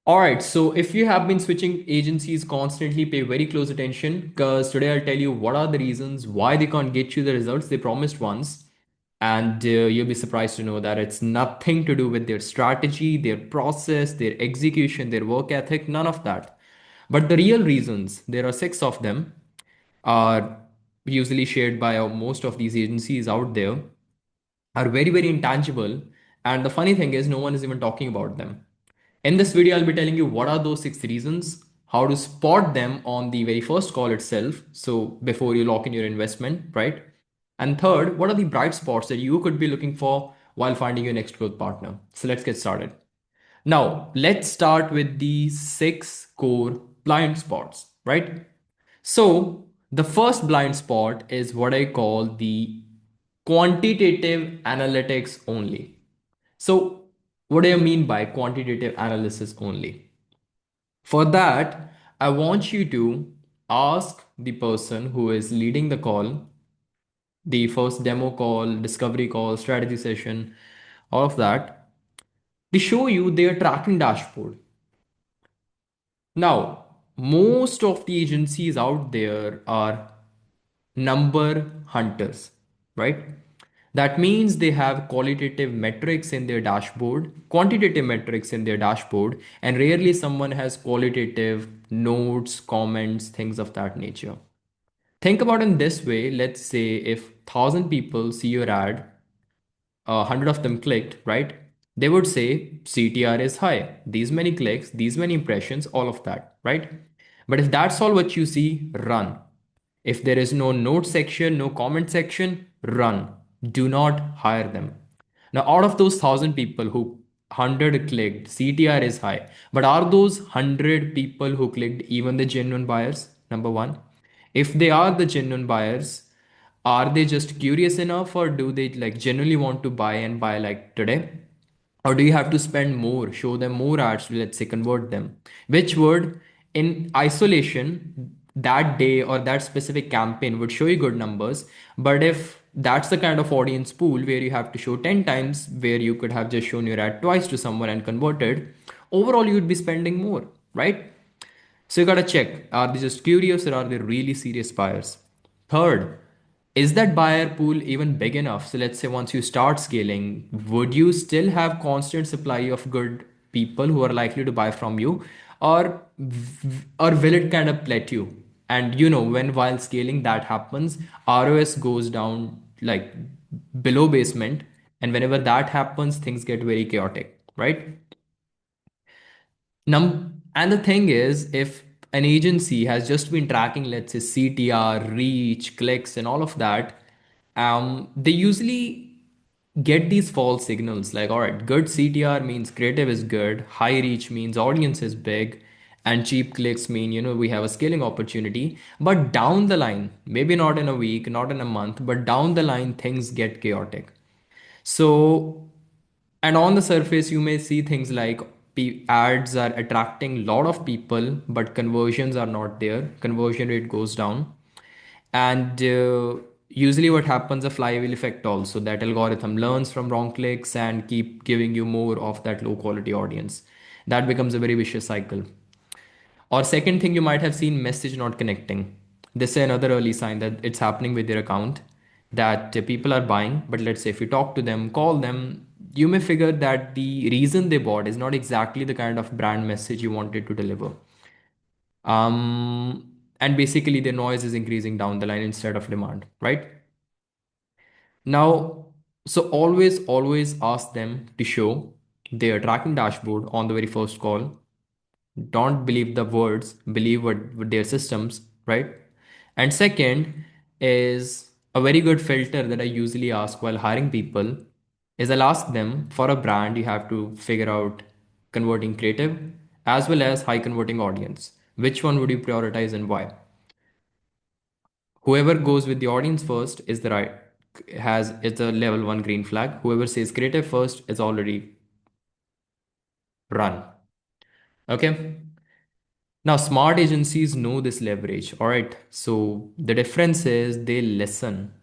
All right, so if you have been switching agencies constantly, pay very close attention because today I'll tell you what are the reasons why they can't get you the results they promised once. And you'll be surprised to know that it's nothing to do with their strategy, their process, their execution, their work ethic, none of that. But the real reasons, there are six of them, are usually shared by most of these agencies out there, are very, very intangible. And the funny thing is, no one is even talking about them. In this video, I'll be telling you what are those six reasons, how to spot them on the very first call itself. So before you lock in your investment, right? And third, what are the bright spots that you could be looking for while finding your next growth partner? So let's get started. Now, let's start with the six core blind spots, right? So the first blind spot is what I call the quantitative analytics only. So what do you mean by quantitative analysis only? For that, I want you to ask the person who is leading the call, the first demo call, discovery call, strategy session, all of that, they show you their tracking dashboard. Now, most of the agencies out there are number hunters, right? That means they have qualitative metrics in their dashboard, quantitative metrics in their dashboard, and rarely someone has qualitative notes, comments, things of that nature. Think about it in this way. Let's say if 1,000 people see your ad, 100 of them clicked, right? They would say CTR is high, these many clicks, these many impressions, all of that, right? But if that's all what you see, run. If there is no note section, no comment section, run. Do not hire them. Now, out of those 1,000 people who 100 clicked, CTR is high. But are those 100 people who clicked even the genuine buyers? Number one. If they are the genuine buyers, are they just curious enough or do they like genuinely want to buy and buy like today? Or do you have to spend more, show them more ads to, let's say, convert them? Which would, in isolation, that day or that specific campaign would show you good numbers. But if that's the kind of audience pool where you have to show 10 times, where you could have just shown your ad twice to someone and converted, overall you would be spending more, right? So you gotta check, are they just curious or are they really serious buyers? Third, is that buyer pool even big enough? So let's say once you start scaling, would you still have constant supply of good people who are likely to buy from you? Or or will it kind of plateau? And you know, when while scaling that happens, ROS goes down like below basement. And whenever that happens, things get very chaotic, right? And the thing is, if an agency has just been tracking, let's say, CTR, reach, clicks, and all of that, they usually get these false signals like, all right, good CTR means creative is good, high reach means audience is big, and cheap clicks mean, we have a scaling opportunity. But down the line, maybe not in a week, not in a month, but down the line, things get chaotic. So, and on the surface, you may see things like ads are attracting a lot of people, but conversions are not there. Conversion rate goes down. And usually, what happens, a flywheel effect also, that algorithm learns from wrong clicks and keep giving you more of that low quality audience. That becomes a very vicious cycle. Or second thing, you might have seen message not connecting. This is another early sign that it's happening with your account, that people are buying, but let's say if you talk to them, call them, you may figure that the reason they bought is not exactly the kind of brand message you wanted to deliver. And basically the noise is increasing down the line instead of demand, right? Now, so always ask them to show their tracking dashboard on the very first call. Don't believe the words, believe what their systems, right? And second is a very good filter that I usually ask while hiring people is I'll ask them, for a brand you have to figure out converting creative as well as high converting audience. Which one would you prioritize and why? Whoever goes with the audience first is the right, has it's a level 1 green flag. Whoever says creative first is already run. Okay. Now, smart agencies know this leverage. All right. So the difference is they listen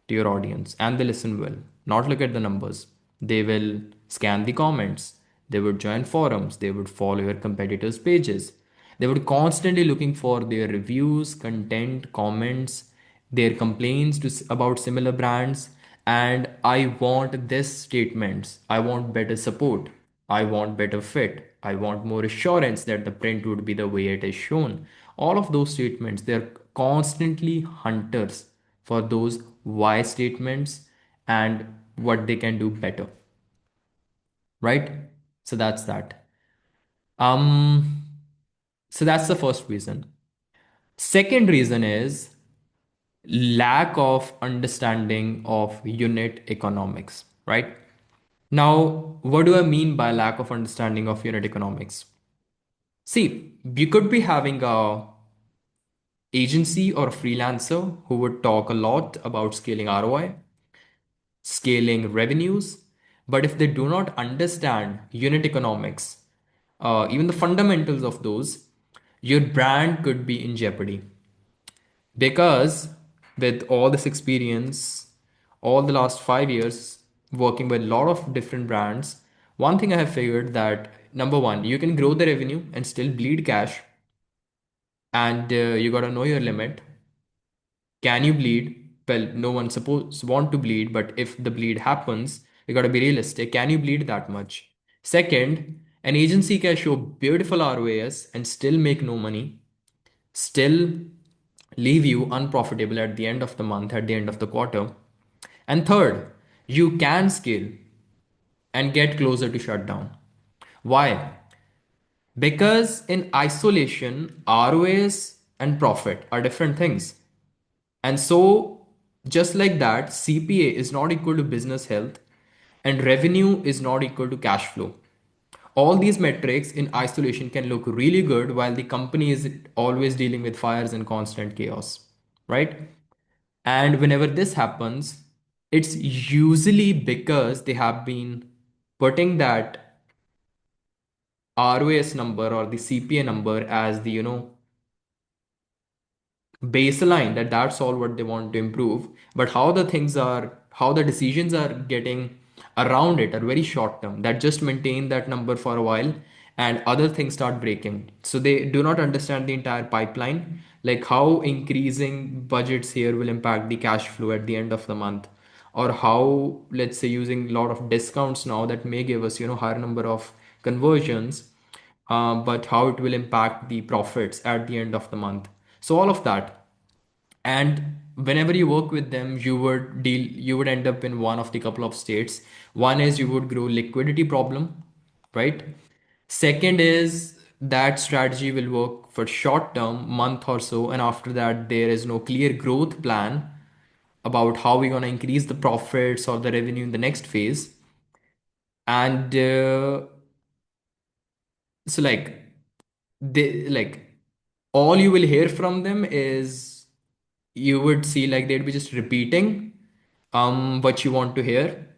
to your audience and they listen well, not look at the numbers. They will scan the comments. They would join forums. They would follow your competitors' pages. They would constantly looking for their reviews, content, comments, their complaints about similar brands. And I want this statements. I want better support. I want better fit. I want more assurance that the print would be the way it is shown. All of those statements, they're constantly hunters for those why statements and what they can do better, right? So that's that. Um, so that's the first reason. Second reason is lack of understanding of unit economics, right? Now, what do I mean by lack of understanding of unit economics? See, you could be having a agency or a freelancer who would talk a lot about scaling ROI, scaling revenues, but if they do not understand unit economics, even the fundamentals of those, your brand could be in jeopardy. Because with all this experience, all the last 5 years working with a lot of different brands, one thing I have figured that number one, you can grow the revenue and still bleed cash, and you gotta know your limit. Can you bleed? Well, no one suppose want to bleed, but if the bleed happens, you gotta be realistic. Can you bleed that much? Second, an agency can show beautiful ROAS and still make no money, still leave you unprofitable at the end of the month, at the end of the quarter. And third, you can scale and get closer to shutdown. Why? Because in isolation, ROAS and profit are different things. And so, just like that, CPA is not equal to business health and revenue is not equal to cash flow. All these metrics in isolation can look really good while the company is always dealing with fires and constant chaos, right? And whenever this happens, it's usually because they have been putting that ROS number or the CPA number as the, baseline, that that's all what they want to improve, but how the decisions are getting around it are very short term, that just maintain that number for a while and other things start breaking. So they do not understand the entire pipeline, like how increasing budgets here will impact the cash flow at the end of the month, or how, let's say, using a lot of discounts now that may give us higher number of conversions, but how it will impact the profits at the end of the month. So all of that. And whenever you work with them, you would end up in one of the couple of states. One is you would grow liquidity problem, right? Second is that strategy will work for short term, month or so, and after that there is no clear growth plan about how we're going to increase the profits or the revenue in the next phase. And so like all you will hear from them is, you would see like they'd be just repeating what you want to hear,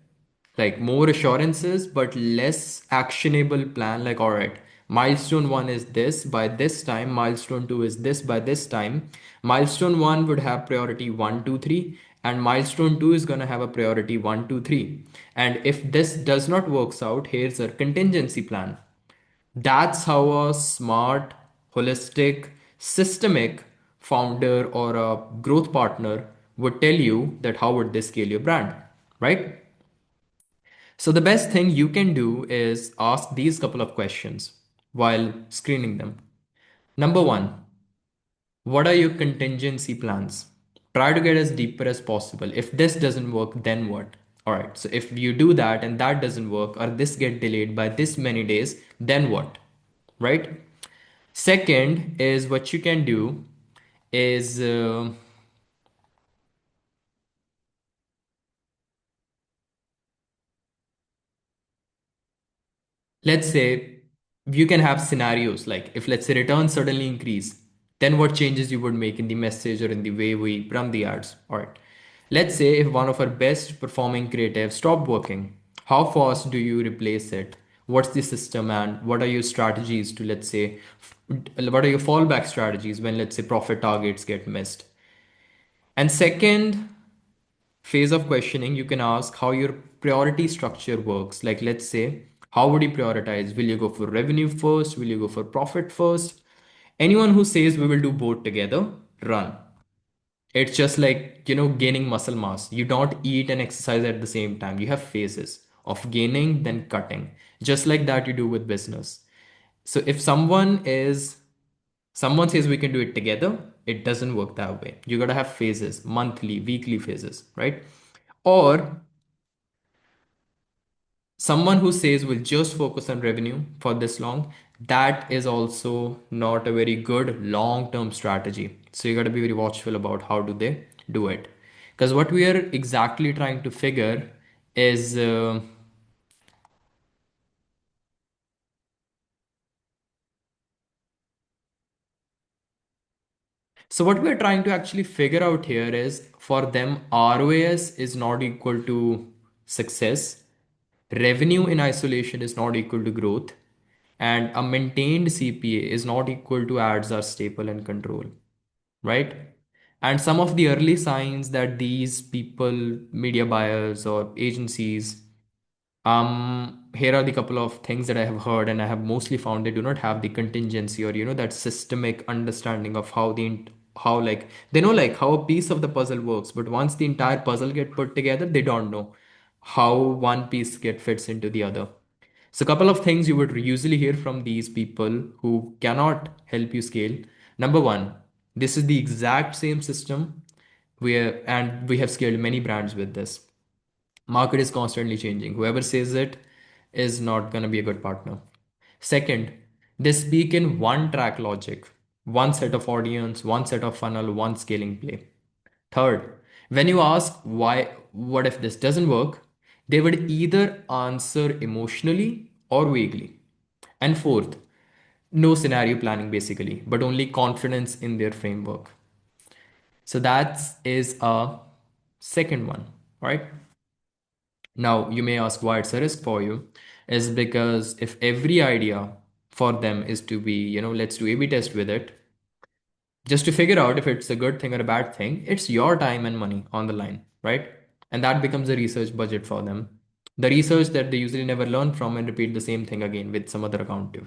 like more assurances but less actionable plan. Like, all right, milestone one is this by this time, milestone two is this by this time. Milestone one would have priority one, two, three, and milestone two is going to have a priority one, two, three. And if this does not works out, here's a contingency plan. That's how a smart, holistic, systemic founder or a growth partner would tell you that how would they scale your brand, right? So the best thing you can do is ask these couple of questions while screening them. Number one, what are your contingency plans? Try to get as deeper as possible. If this doesn't work, then what? All right. So if you do that and that doesn't work, or this get delayed by this many days, then what? Right? Second is what you can do is, let's say you can have scenarios like, if let's say returns suddenly increase, then what changes you would make in the message or in the way we run the ads. All right. Let's say if one of our best performing creatives stopped working, how fast do you replace it? What's the system, and what are your strategies to, let's say, what are your fallback strategies when, let's say, profit targets get missed? And second phase of questioning, you can ask how your priority structure works. Like, let's say How would you prioritize? Will you go for revenue first? Will you go for profit first? Anyone who says we will do both together, run. It's just like, gaining muscle mass. You don't eat and exercise at the same time. You have phases of gaining, then cutting. Just like that you do with business. So if someone says we can do it together, it doesn't work that way. You gotta have phases, monthly, weekly phases, right? Or someone who says we'll just focus on revenue for this long, that is also not a very good long-term strategy. So you got to be very watchful about how do they do it, because what we are exactly trying to figure is so what we're trying to actually figure out here is, for them, ROAS is not equal to success, revenue in isolation is not equal to growth, and a maintained CPA is not equal to ads are stable and control, right? And some of the early signs that these people, media buyers or agencies, here are the couple of things that I have heard and I have mostly found they do not have the contingency or that systemic understanding of how, like, they know like how a piece of the puzzle works, but once the entire puzzle get put together, they don't know how one piece get fits into the other. So, a couple of things you would usually hear from these people who cannot help you scale. Number one, this is the exact same system and we have scaled many brands with this. Market is constantly changing. Whoever says it is not going to be a good partner. Second, they speak in one track logic, one set of audience, one set of funnel, one scaling play. Third, when you ask why, what if this doesn't work, they would either answer emotionally or vaguely. And fourth, no scenario planning basically, but only confidence in their framework. So that is a second one, right? Now, you may ask why it's a risk for you, is because if every idea for them is to be, let's do A/B test with it, just to figure out if it's a good thing or a bad thing, it's your time and money on the line, right? And that becomes a research budget for them. The research that they usually never learn from and repeat the same thing again with some other account too.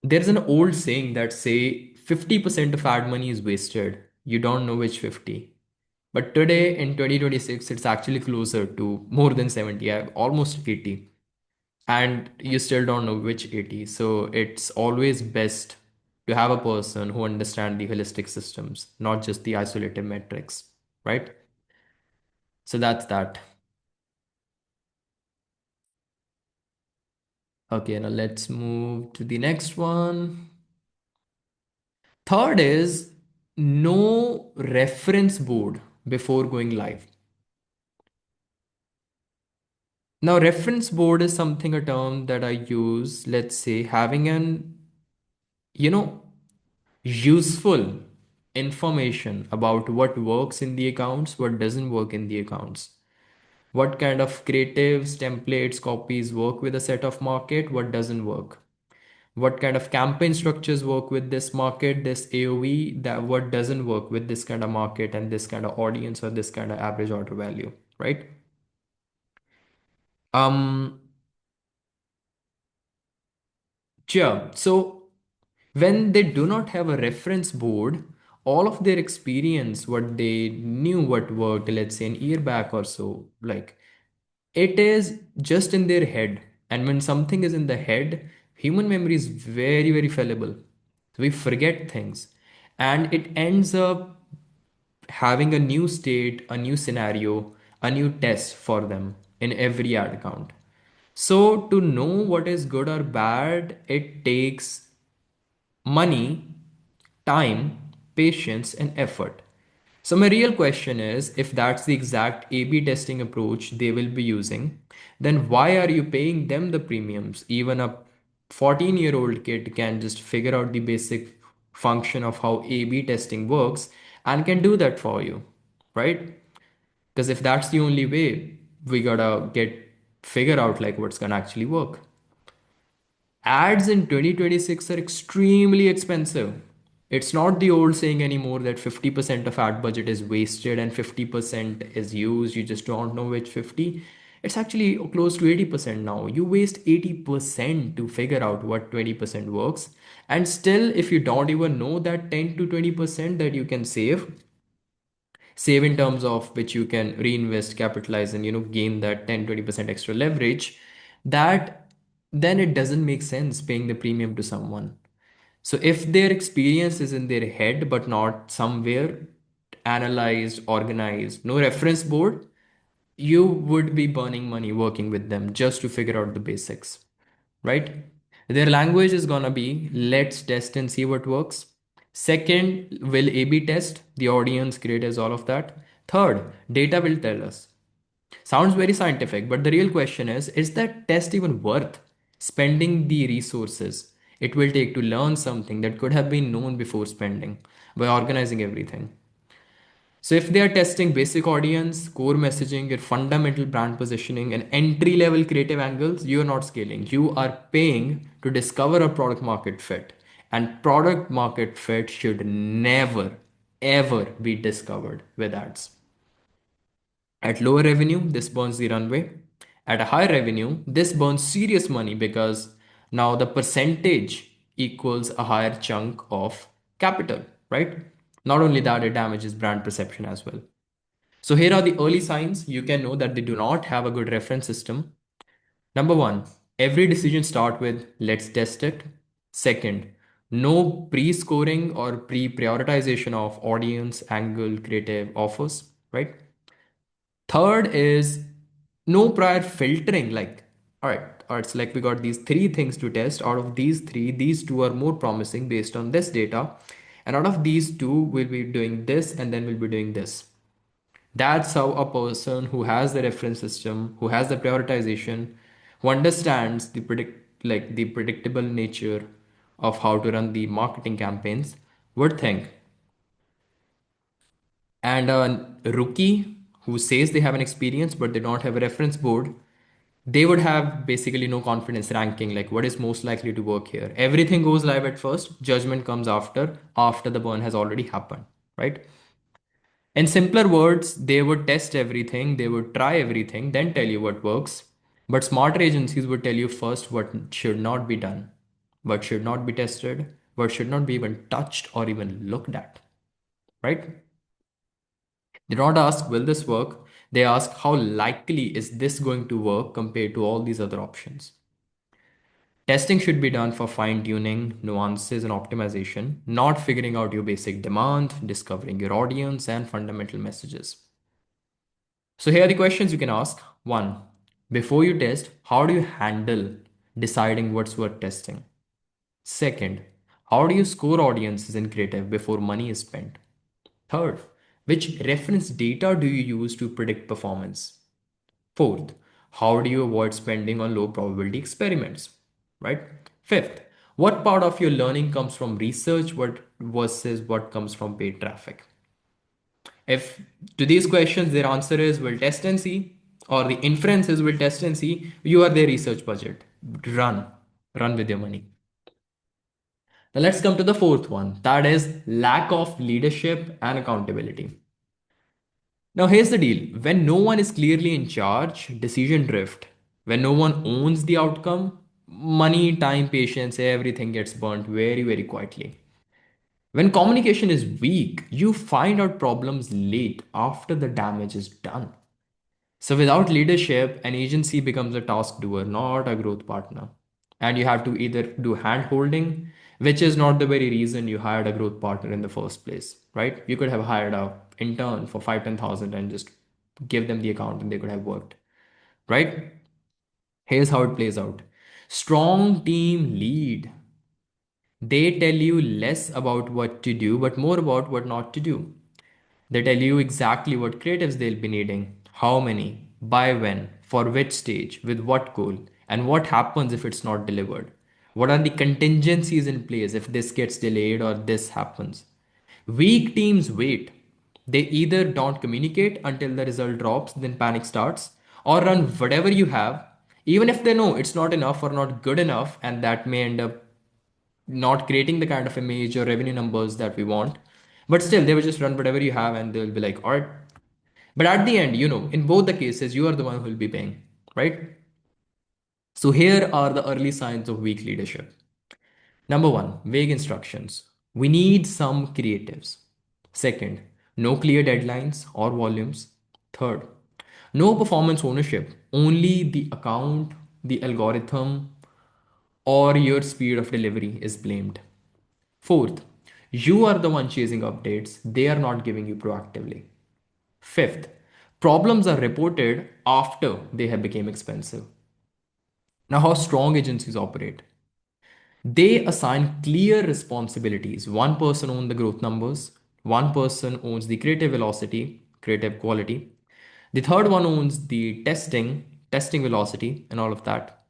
There's an old saying that say 50% of ad money is wasted. You don't know which 50. But today in 2026, it's actually closer to more than 70, almost 80. And you still don't know which 80. So it's always best to have a person who understand the holistic systems, not just the isolated metrics, right? So that's that. Okay, now let's move to the next one. Third is no reference board before going live. Now, reference board is something, a term that I use, let's say, having an, you know, useful information about what works in the accounts, what doesn't work in the accounts, what kind of creatives, templates, copies work with a set of market, what doesn't work, what kind of campaign structures work with this market, this AOV, that what doesn't work with this kind of market and this kind of audience or this kind of average order value, right? Um, yeah. So when they do not have a reference board, all of their experience, what they knew what worked, let's say an year back or so, like it is just in their head. And when something is in the head, human memory is very, very fallible. We forget things. And it ends up having a new state, a new scenario, a new test for them in every ad account. So to know what is good or bad, it takes money, time, patience, and effort. So, my real question is, if that's the exact A B testing approach they will be using, then why are you paying them the premiums? Even a 14-year-old kid can just figure out the basic function of how A B testing works and can do that for you, right? Because if that's the only way, we gotta figure out like what's gonna actually work. Ads in 2026 are extremely expensive. It's not the old saying anymore that 50% of ad budget is wasted and 50% is used. You just don't know which 50. It's actually close to 80% now. You waste 80% to figure out what 20% works. And still, if you don't even know that 10 to 20% that you can save in terms of which you can reinvest, capitalize, and gain that 10-20% extra leverage, that then it doesn't make sense paying the premium to someone. So if their experience is in their head but not somewhere analyzed, organized, no reference board, you would be burning money working with them just to figure out the basics, right? Their language is gonna be let's test and see what works. Second, will A B test, the audience creators, all of that. Third, data will tell us. Sounds very scientific, but the real question is that test even worth spending the resources it will take to learn something that could have been known before spending by organizing everything? So if they are testing basic audience, core messaging, your fundamental brand positioning, and entry level creative angles, you are not scaling. You are paying to discover a product market fit. And product market fit should never, ever be discovered with ads. At lower revenue, this burns the runway. At a higher revenue, this burns serious money because now the percentage equals a higher chunk of capital, right? Not only that, it damages brand perception as well. So here are the early signs you can know that they do not have a good reference system. Number one, every decision start with let's test it. Second, no pre-scoring or pre-prioritization of audience, angle, creative offers, right? Third is no prior filtering. Like, all right, it's like we got these three things to test. Out of these three, these two are more promising based on this data. And out of these two, we'll be doing this and then we'll be doing this. That's how a person who has the reference system, who has the prioritization, who understands the predictable nature of how to run the marketing campaigns would think. And a rookie who says they have an experience but they don't have a reference board, they would have basically no confidence ranking like what is most likely to work here. Everything goes live at first, judgment comes after the burn has already happened, right? In simpler words, they would test everything, they would try everything, then tell you what works. But smarter agencies would tell you first what should not be done, what should not be tested, what should not be even touched or even looked at, right? They don't ask, will this work? They ask, how likely is this going to work compared to all these other options? Testing should be done for fine tuning, nuances, and optimization, not figuring out your basic demand, discovering your audience, and fundamental messages. So here are the questions you can ask. One, before you test, how do you handle deciding what's worth testing? Second, how do you score audiences in creative before money is spent? Third, which reference data do you use to predict performance? Fourth, how do you avoid spending on low probability experiments? Right? Fifth, what part of your learning comes from research versus what comes from paid traffic? If to these questions their answer is will test and see, or the inference is will test and see, you are their research budget. Run, run with your money. Now let's come to the fourth one, that is lack of leadership and accountability. Now here's the deal, when no one is clearly in charge, decision drift. When no one owns the outcome, money, time, patience, everything gets burnt very, very quietly. When communication is weak, you find out problems late after the damage is done. So without leadership, an agency becomes a task doer, not a growth partner. And you have to either do hand holding, which is not the very reason you hired a growth partner in the first place, right? You could have hired a intern for 5-10,000 and just give them the account and they could have worked, right? Here's how it plays out. Strong team lead. They tell you less about what to do, but more about what not to do. They tell you exactly what creatives they'll be needing, how many, by when, for which stage, with what goal, and what happens if it's not delivered. What are the contingencies in place if this gets delayed or this happens? Weak teams wait. They either don't communicate until the result drops, then panic starts, or run whatever you have, even if they know it's not enough or not good enough, and that may end up not creating the kind of image or revenue numbers that we want. But still, they will just run whatever you have and they'll be like, all right. But at the end, in both the cases, you are the one who will be paying. right? So here are the early signs of weak leadership. Number one, vague instructions. We need some creatives. Second, no clear deadlines or volumes. Third, no performance ownership, only the account, the algorithm, or your speed of delivery is blamed. Fourth, you are the one chasing updates, they are not giving you proactively. Fifth, problems are reported after they have become expensive. Now, how strong agencies operate? They assign clear responsibilities. One person owns the growth numbers, one person owns the creative velocity, creative quality. The third one owns the testing velocity, and all of that.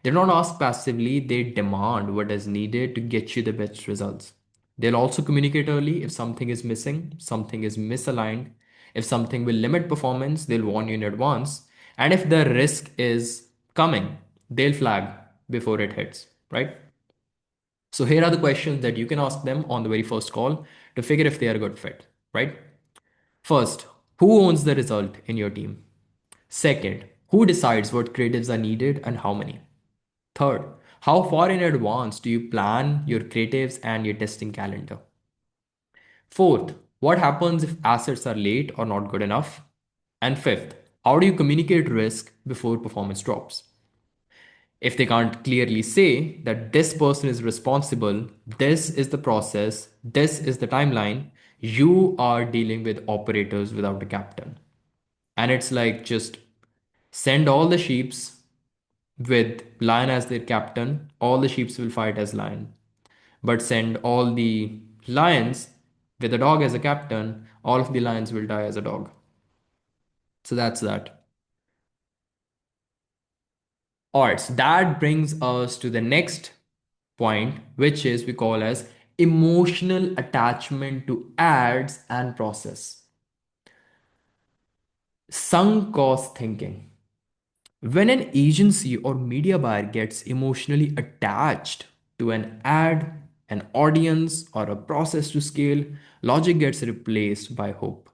They don't ask passively, they demand what is needed to get you the best results. They'll also communicate early if something is missing, something is misaligned, if something will limit performance, they'll warn you in advance. And if the risk is coming, they'll flag before it hits, right? So here are the questions that you can ask them on the very first call to figure if they are a good fit, right? First, who owns the result in your team? Second, who decides what creatives are needed and how many? Third, how far in advance do you plan your creatives and your testing calendar? Fourth, what happens if assets are late or not good enough? And fifth, how do you communicate risk before performance drops? If they can't clearly say that this person is responsible, this is the process, this is the timeline, you are dealing with operators without a captain. And it's like just send all the sheeps with lion as their captain, all the sheeps will fight as lion. But send all the lions with a dog as a captain, all of the lions will die as a dog. So that's that. All right, so that brings us to the next point, which is we call as emotional attachment to ads and process. Sunk cost thinking. When an agency or media buyer gets emotionally attached to an ad, an audience, or a process to scale, logic gets replaced by hope.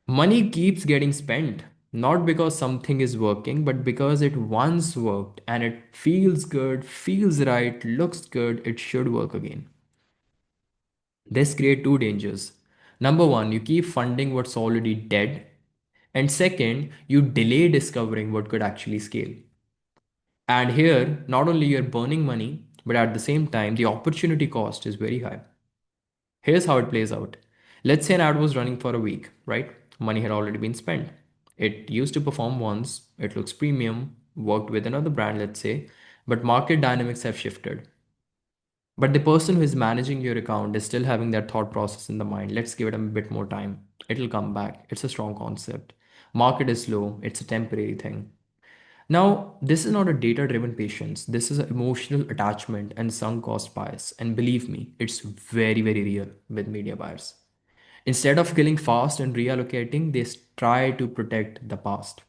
Money keeps getting spent, not because something is working, but because it once worked and it feels good, feels right, looks good, it should work again. This creates two dangers. Number one, you keep funding what's already dead. And second, you delay discovering what could actually scale. And here, not only you're burning money, but at the same time, the opportunity cost is very high. Here's how it plays out. Let's say an ad was running for a week, right? Money had already been spent. It used to perform once, it looks premium, worked with another brand, let's say, but market dynamics have shifted. But the person who is managing your account is still having that thought process in the mind. Let's give it a bit more time. It'll come back. It's a strong concept. Market is slow, it's a temporary thing. Now, this is not a data driven patience. This is an emotional attachment and sunk cost bias. And believe me, it's very, very real with media buyers. Instead of killing fast and reallocating, they try to protect the past.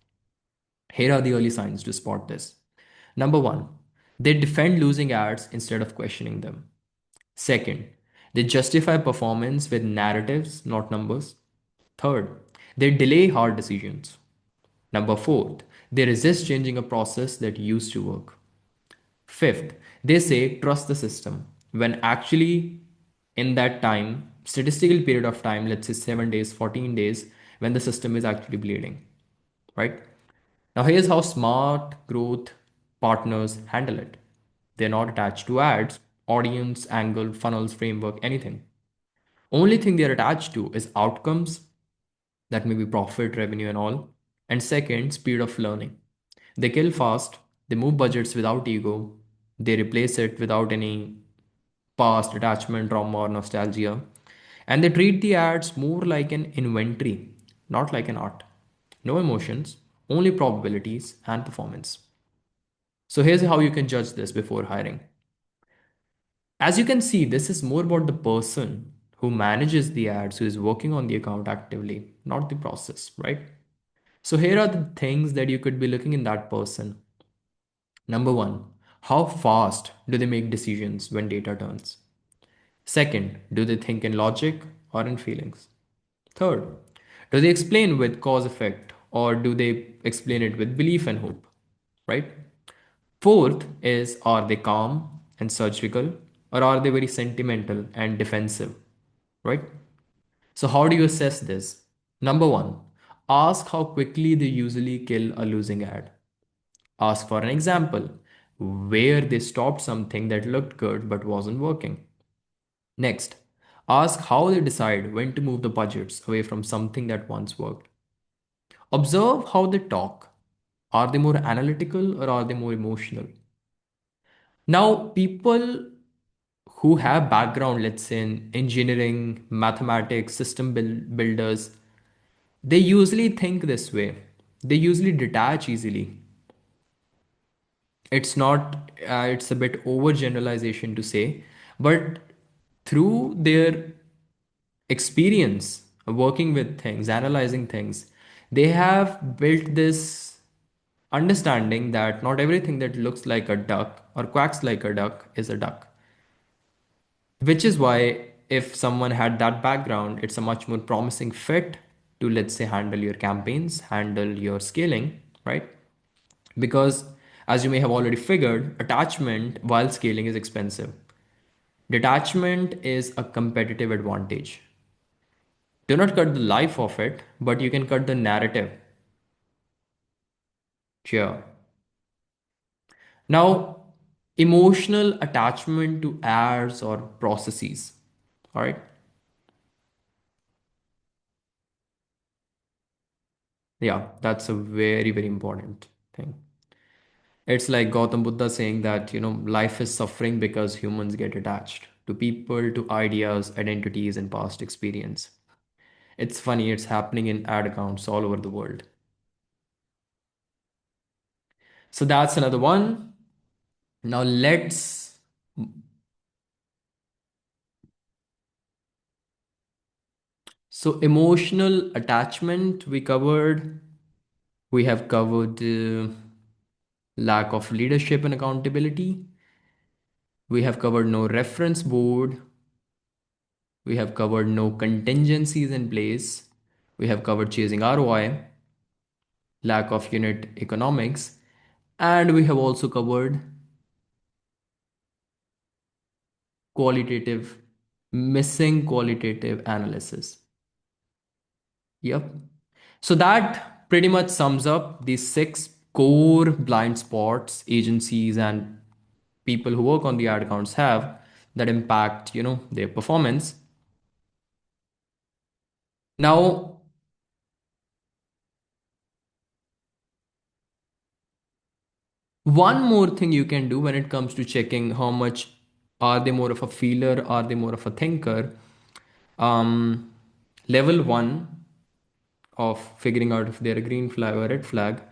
Here are the early signs to spot this. Number one, they defend losing ads instead of questioning them. Second, they justify performance with narratives, not numbers. Third, they delay hard decisions. Number fourth, they resist changing a process that used to work. Fifth, they say trust the system when actually in that time, statistical period of time, let's say 7 days, 14 days, when the system is actually bleeding, right? Now, here's how smart growth partners handle it. They're not attached to ads, audience, angle, funnels, framework, anything. Only thing they're attached to is outcomes that may be profit, revenue, and all. And second, speed of learning. They kill fast, they move budgets without ego, they replace it without any past attachment, trauma, or nostalgia. And they treat the ads more like an inventory, not like an art. No emotions, only probabilities and performance. So here's how you can judge this before hiring. As you can see, this is more about the person who manages the ads, who is working on the account actively, not the process, right? So here are the things that you could be looking in that person. Number one, how fast do they make decisions when data turns? Second, do they think in logic or in feelings? Third, do they explain with cause effect or do they explain it with belief and hope, right? Fourth is, are they calm and surgical, or are they very sentimental and defensive, right? So, how do you assess this? Number one, ask how quickly they usually kill a losing ad. Ask for an example where they stopped something that looked good but wasn't working. Next, ask how they decide when to move the budgets away from something that once worked. Observe how they talk. Are they more analytical or are they more emotional? Now, people who have background, let's say in engineering, mathematics, builders, they usually think this way. They usually detach easily. It's not, it's a bit overgeneralization to say, but through their experience of working with things, analyzing things, they have built this understanding that not everything that looks like a duck or quacks like a duck is a duck. Which is why, if someone had that background, it's a much more promising fit to, let's say, handle your campaigns, handle your scaling, right? Because, as you may have already figured, attachment while scaling is expensive. Detachment is a competitive advantage. Do not cut the life of it, but you can cut the narrative. Sure. Now, emotional attachment to ads or processes. All right. Yeah, that's a very, very important thing. It's like Gautam Buddha saying that, life is suffering because humans get attached to people, to ideas, identities, and past experience. It's funny, it's happening in ad accounts all over the world. So that's another one. Now let's. So, emotional attachment we covered. We have covered lack of leadership and accountability. We have covered no reference board. We have covered no contingencies in place. We have covered chasing ROI, lack of unit economics, and we have also covered qualitative, missing qualitative analysis. Yep. So that pretty much sums up the six core blind spots agencies and people who work on the ad accounts have that impact, their performance. Now, one more thing you can do when it comes to checking how much are they more of a feeler, are they more of a thinker? Um, Level one of figuring out if they're a green flag or red flag,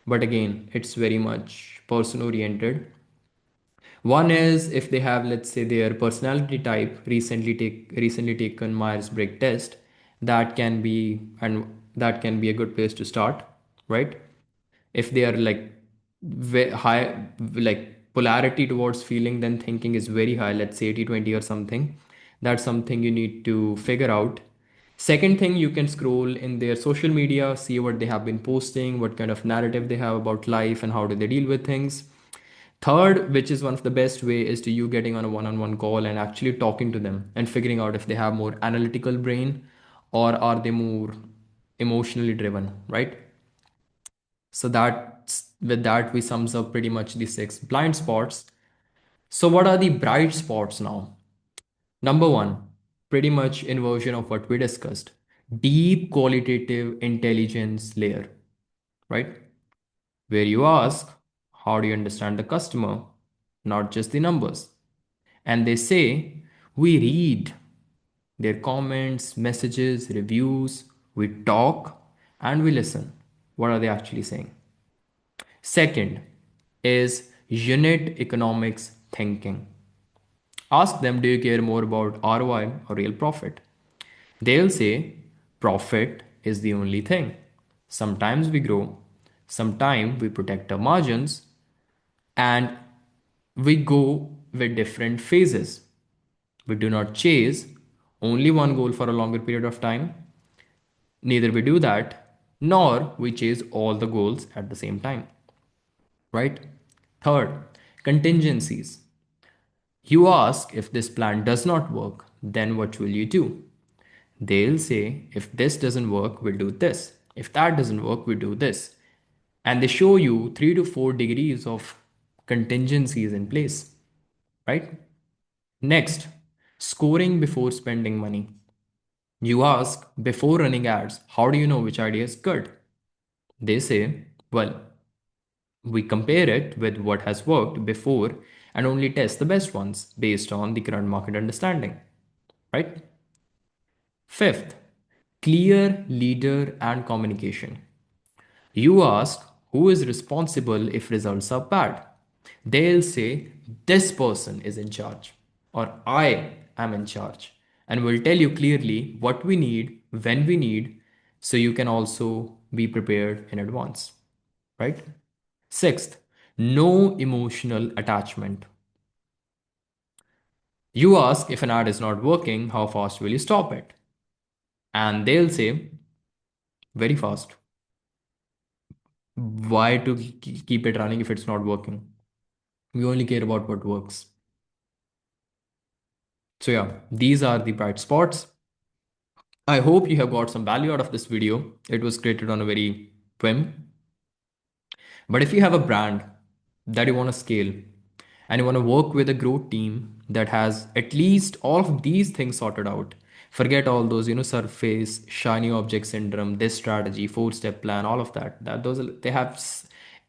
but again, it's very much person oriented. One is if they have, let's say, their personality type recently taken Myers-Briggs test, that can be a good place to start, right? If they are like high, like polarity towards feeling, then thinking is very high, let's say 80/20 or something. That's something you need to figure out. Second thing, you can scroll in their social media, see what they have been posting, what kind of narrative they have about life, and how do they deal with things. Third, which is one of the best way, is to you getting on a one-on-one call and actually talking to them and figuring out if they have more analytical brain or are they more emotionally driven, right? So that's with that we sums up pretty much the six blind spots. So what are the bright spots now? Number one, pretty much inversion of what we discussed. Deep qualitative intelligence layer, right? Where you ask, how do you understand the customer, not just the numbers? And they say, we read their comments, messages, reviews, we talk, and we listen. What are they actually saying? Second is unit economics thinking. Ask them, do you care more about ROI or real profit? They'll say, profit is the only thing. Sometimes we grow, sometimes we protect our margins, and we go with different phases. We do not chase only one goal for a longer period of time. Neither we do that. nor we chase all the goals at the same time, right? Third, contingencies. You ask, if this plan does not work, then what will you do? They'll say, if this doesn't work, we'll do this. If that doesn't work, we do this. And they show you 3 to 4 degrees of contingencies in place, right? Next, scoring before spending money. You ask, before running ads, how do you know which idea is good? They say, well, we compare it with what has worked before and only test the best ones based on the current market understanding, right? Fifth, clear leader and communication. You ask, who is responsible if results are bad? They'll say, this person is in charge, or I am in charge. And we'll tell you clearly what we need, when we need, so you can also be prepared in advance, right? Sixth, no emotional attachment. You ask, if an ad is not working, how fast will you stop it? And they'll say, very fast. Why to keep it running if it's not working? We only care about what works. So yeah, these are the bright spots. I hope you have got some value out of this video. It was created on a very whim. But if you have a brand that you want to scale and you want to work with a growth team that has at least all of these things sorted out, forget all those, surface, shiny object syndrome, this strategy, 4-step plan, all of that.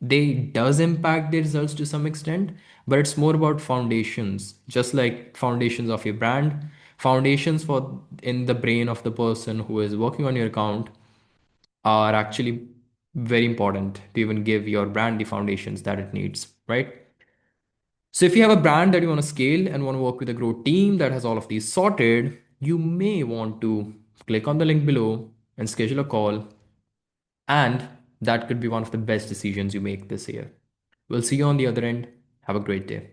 They does impact the results to some extent, but it's more about foundations, just like foundations of your brand, foundations for in the brain of the person who is working on your account are actually very important to even give your brand the foundations that it needs, right? So if you have a brand that you want to scale and want to work with a growth team that has all of these sorted, you may want to click on the link below and schedule a call. And that could be one of the best decisions you make this year. We'll see you on the other end. Have a great day.